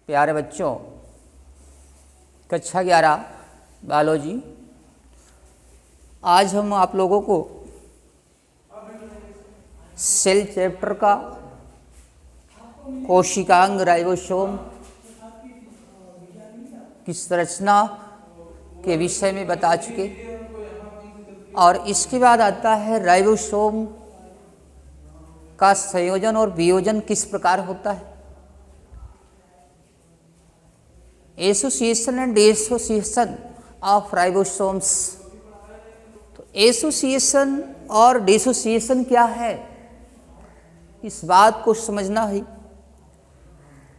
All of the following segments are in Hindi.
प्यारे बच्चों, कक्षा 11 बायोलॉजी। आज हम आप लोगों को सेल चैप्टर का कोशिकांग राइबोसोम की संरचना के विषय में बता चुके, और इसके बाद आता है राइबोसोम का संयोजन और वियोजन किस प्रकार होता है। Association and dissociation of ribosomes. तो एसोसिएशन और डिसोसिएशन क्या है, इस बात को समझना है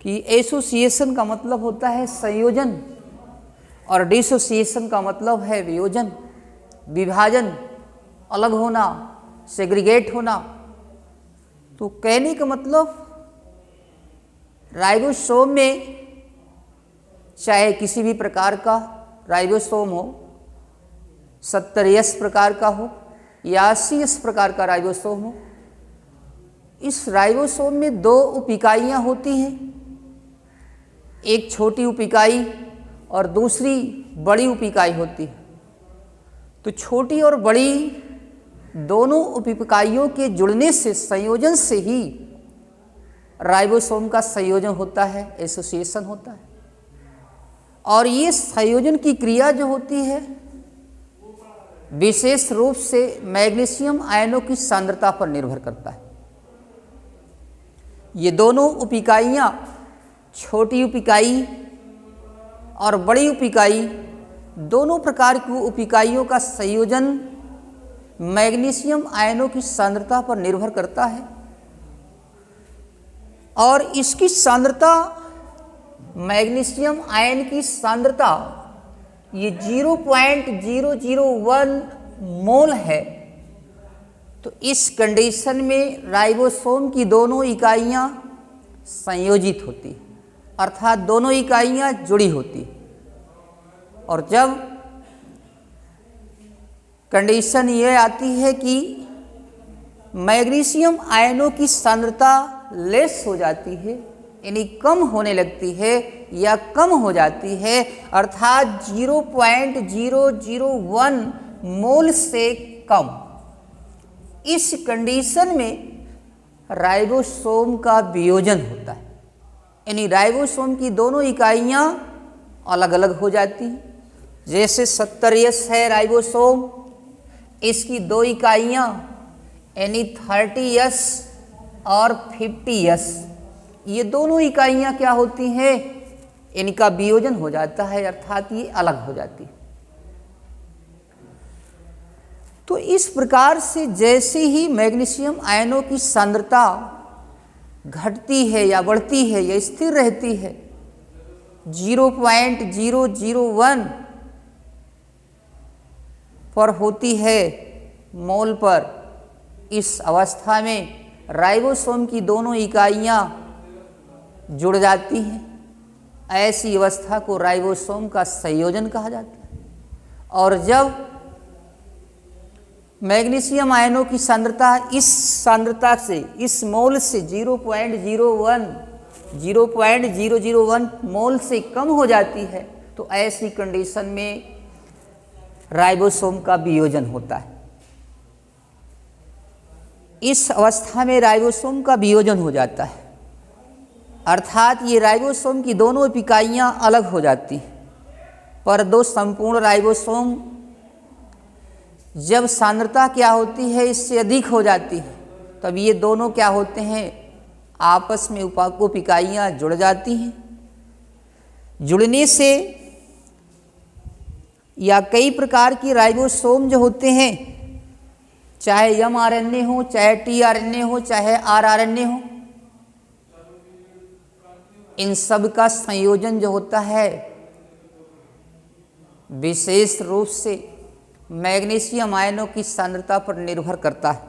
कि एसोसिएशन का मतलब होता है संयोजन और डिसोसिएशन का मतलब है वियोजन, विभाजन, अलग होना, सेग्रीगेट होना। तो कहने का मतलब राइबोसोम में चाहे किसी भी प्रकार का राइबोसोम हो, 70S प्रकार का हो या 80S प्रकार का राइबोसोम हो, इस राइबोसोम में दो उप इकाइयाँ होती हैं, एक छोटी उप इकाई और दूसरी बड़ी उप इकाई होती है। तो छोटी और बड़ी दोनों उप इकाइयों के जुड़ने से, संयोजन से ही राइबोसोम का संयोजन होता है, एसोसिएशन होता है। और ये संयोजन की क्रिया जो होती है विशेष रूप से मैग्नीशियम आयनों की सांद्रता पर निर्भर करता है। ये दोनों उप इकाइयाँ, छोटी उप इकाई और बड़ी उप इकाई, दोनों प्रकार की उप इकाइयों का संयोजन मैग्नीशियम आयनों की सांद्रता पर निर्भर करता है। और इसकी सांद्रता, मैग्नीशियम आयन की सांद्रता ये 0.001 मोल है। तो इस कंडीशन में राइबोसोम की दोनों इकाइयाँ संयोजित होती, अर्थात दोनों इकाइयाँ जुड़ी होती। और जब कंडीशन ये आती है कि मैग्नीशियम आयनों की सांद्रता लेस हो जाती है, यानी कम होने लगती है या कम हो जाती है, अर्थात 0.001 मोल से कम, इस कंडीशन में राइबोसोम का वियोजन होता है। यानी राइबोसोम की दोनों इकाइयाँ अलग अलग हो जाती हैं। जैसे 70S है राइबोसोम, इसकी दो इकाइयाँ यानी 30S और 50S, ये दोनों इकाइयाँ क्या होती हैं, इनका वियोजन हो जाता है, अर्थात ये अलग हो जाती है। तो इस प्रकार से जैसे ही मैग्नीशियम आयनों की सांद्रता घटती है या बढ़ती है या स्थिर रहती है 0.001 पर होती है मोल पर, इस अवस्था में राइबोसोम की दोनों इकाइयाँ जुड़ जाती हैं। ऐसी अवस्था को राइबोसोम का संयोजन कहा जाता है। और जब मैग्नीशियम आयनों की सांद्रता इस सांद्रता से, इस मोल से 0.001 मोल से कम हो जाती है, तो ऐसी कंडीशन में राइबोसोम का वियोजन होता है। इस अवस्था में राइबोसोम का वियोजन हो जाता है, अर्थात ये राइबोसोम की दोनों इकाइयाँ अलग हो जाती हैं। पर दो संपूर्ण राइबोसोम जब सांद्रता क्या होती है, इससे अधिक हो जाती है, तब ये दोनों क्या होते हैं, आपस में उप इकाइयाँ जुड़ जाती हैं। जुड़ने से या कई प्रकार की राइबोसोम जो होते हैं, चाहे mRNA हो, चाहे tRNA हो, चाहे rRNA हो, इन सब का संयोजन जो होता है विशेष रूप से मैग्नीशियम आयनों की सांद्रता पर निर्भर करता है।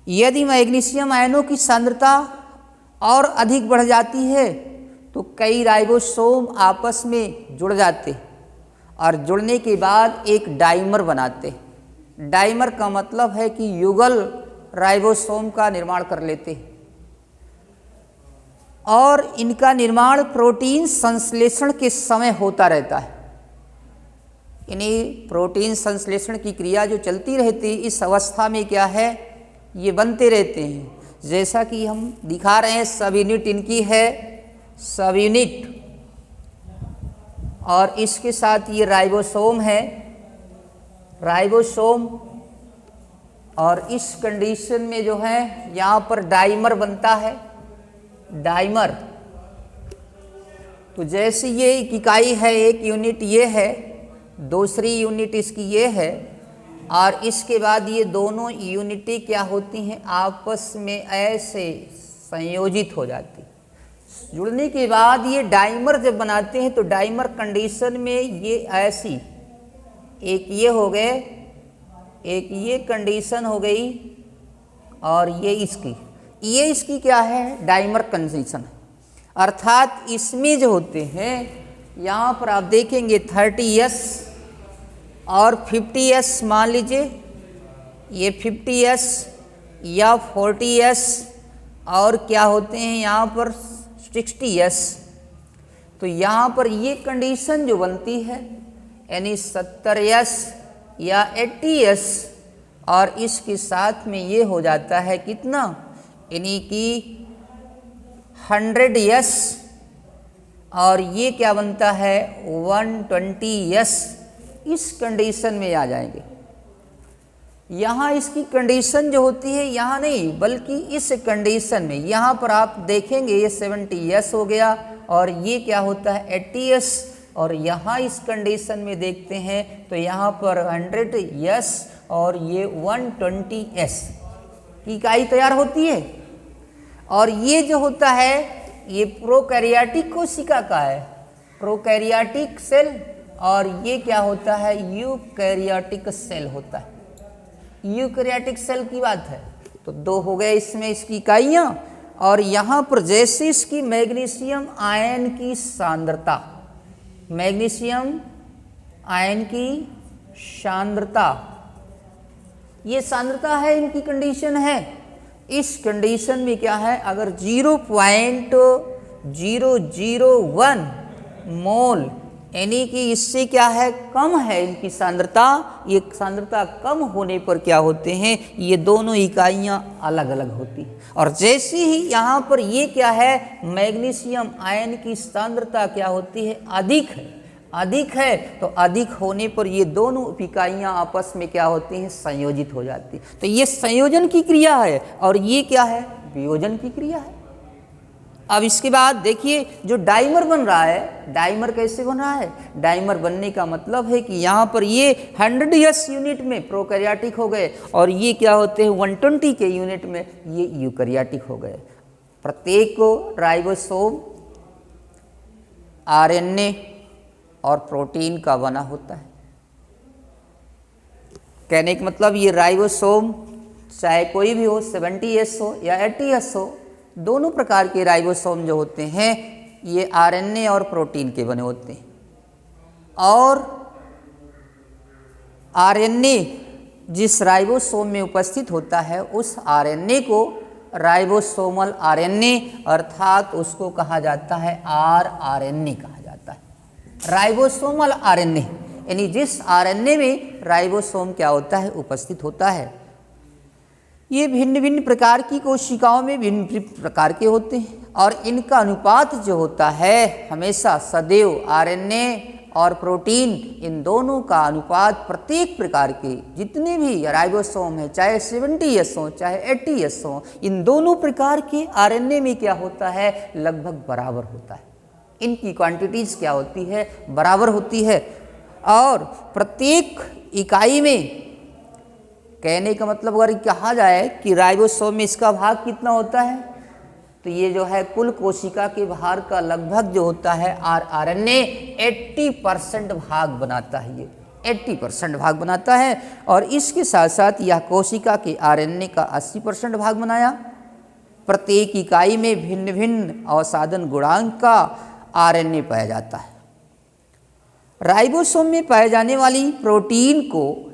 यदि मैग्नीशियम आयनों की सांद्रता और अधिक बढ़ जाती है तो कई राइबोसोम आपस में जुड़ जाते हैं और जुड़ने के बाद एक डाइमर बनाते हैं। डाइमर का मतलब है कि युगल राइबोसोम का निर्माण कर लेते हैं। और इनका निर्माण प्रोटीन संश्लेषण के समय होता रहता है। इन्हीं प्रोटीन संश्लेषण की क्रिया जो चलती रहती है, इस अवस्था में क्या है, ये बनते रहते हैं। जैसा कि हम दिखा रहे हैं, सब यूनिट इनकी है, सब यूनिट, और इसके साथ ये राइबोसोम है, राइबोसोम। और इस कंडीशन में जो है यहाँ पर डाइमर बनता है, डाइमर। तो जैसे ये एक इकाई है, एक यूनिट ये है, दूसरी यूनिट इसकी ये है, और इसके बाद ये दोनों यूनिटें क्या होती हैं, आपस में ऐसे संयोजित हो जाती। जुड़ने के बाद ये डाइमर जब बनाते हैं तो डाइमर कंडीशन में ये ऐसी, एक ये हो गए, एक ये कंडीशन हो गई, और ये इसकी क्या है, डाइमर कंडीशन है। अर्थात इसमें जो होते हैं, यहाँ पर आप देखेंगे 30S और 50S, मान लीजिए ये 50S या 40S, और क्या होते हैं यहाँ पर 60S। तो यहाँ पर ये कंडीशन जो बनती है, यानी 70S या 80S, और इसके साथ में ये हो जाता है कितना, यानी कि 100S, और ये क्या बनता है 120S। इस कंडीशन में आ जाएंगे। यहाँ इसकी कंडीशन जो होती है, यहाँ नहीं बल्कि इस कंडीशन में, यहाँ पर आप देखेंगे ये 70S हो गया, और ये क्या होता है 80S, और यहाँ इस कंडीशन में देखते हैं तो यहाँ पर 100S और ये 120S की इकाई तैयार होती है। और ये जो होता है ये प्रोकैरियोटिक कोशिका का है, प्रोकैरियोटिक सेल, और ये क्या होता है यूकैरियोटिक सेल होता है। यूकैरियोटिक सेल की बात है। तो दो हो गए इसमें इसकी इकाइयाँ। और यहाँ पर जैसे इसकी मैग्नीशियम आयन की सांद्रता, मैग्नीशियम आयन की सांद्रता, ये सांद्रता है, इनकी कंडीशन है। इस कंडीशन में क्या है, अगर 0.001 मोल, यानी कि इससे क्या है कम है इनकी सांद्रता, ये सांद्रता कम होने पर क्या होते हैं, ये दोनों इकाइयाँ अलग अलग होती। और जैसे ही यहाँ पर ये क्या है, मैग्नीशियम आयन की सांद्रता क्या होती है, अधिक है, तो अधिक होने पर ये दोनों इकाइयाँ आपस में क्या होती हैं, संयोजित हो जाती। तो ये संयोजन की क्रिया है, और ये क्या है, वियोजन की क्रिया है। अब इसके बाद देखिए जो डाइमर बन रहा है, डाइमर कैसे बन रहा है, डाइमर बनने का मतलब है कि यहाँ पर ये 100S यूनिट में प्रोकैरियोटिक हो गए, और ये क्या होते हैं 120 के यूनिट में ये यूकैरियोटिक हो गए। प्रत्येक राइबोसोम RNA और प्रोटीन का बना होता है। कहने का मतलब ये राइबोसोम चाहे कोई भी हो, 70S हो या 80S हो, दोनों प्रकार के राइबोसोम जो होते हैं ये RNA और प्रोटीन के बने होते हैं। और RNA जिस राइबोसोम में उपस्थित होता है, उस RNA को राइबोसोमल RNA अर्थात उसको कहा जाता है rRNA कहा जाता है। राइबोसोमल RNA यानी जिस RNA में राइबोसोम क्या होता है, उपस्थित होता है। ये भिन्न भिन्न प्रकार की कोशिकाओं में भिन्न भिन्न प्रकार के होते हैं, और इनका अनुपात जो होता है हमेशा सदैव RNA और प्रोटीन, इन दोनों का अनुपात प्रत्येक प्रकार के जितने भी राइबोसोम है, चाहे 70S हो चाहे 80S हो, इन दोनों प्रकार के RNA में क्या होता है, लगभग बराबर होता है। इनकी क्वांटिटीज क्या होती है, बराबर होती है। और प्रत्येक इकाई में, कहने का मतलब अगर कहा जाए कि राइबोसोम में इसका भाग कितना होता है, तो ये जो है कुल कोशिका के भार का लगभग जो होता है RNA 80% भाग बनाता है। ये 80% भाग बनाता है। और इसके साथ साथ यह कोशिका के RNA का 80% भाग बनाया। प्रत्येक इकाई में भिन्न भिन्न अवसादन गुणांक का RNA पाया जाता है। राइबोसोम में पाए जाने वाली प्रोटीन को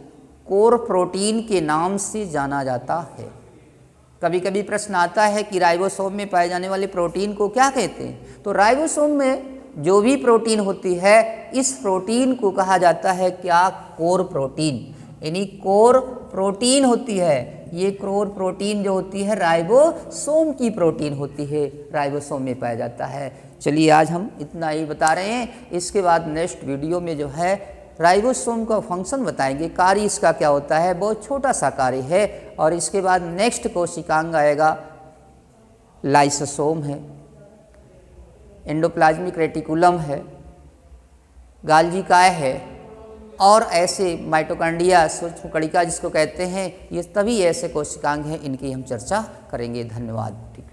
कोर प्रोटीन के नाम से जाना जाता है। कभी कभी प्रश्न आता है कि राइबोसोम में पाए जाने वाले प्रोटीन को क्या कहते हैं। तो राइबोसोम में जो भी प्रोटीन होती है, इस प्रोटीन को कहा जाता है क्या, कोर प्रोटीन, यानी कोर प्रोटीन होती है। ये कोर प्रोटीन जो होती है राइबोसोम की प्रोटीन होती है, राइबोसोम में पाया जाता है। चलिए आज हम इतना ही बता रहे हैं, इसके बाद नेक्स्ट वीडियो में जो है राइबोसोम का फंक्शन बताएंगे, कार्य इसका क्या होता है, बहुत छोटा सा कार्य है। और इसके बाद नेक्स्ट कोशिकांग आएगा लाइसोसोम है, एंडोप्लाज्मिक रेटिकुलम है, गाल्जी काय है, और ऐसे माइटोकॉन्ड्रिया सूक्ष्म कणिका जिसको कहते हैं, ये तभी ऐसे कोशिकांग हैं, इनकी हम चर्चा करेंगे। धन्यवाद। ठीक।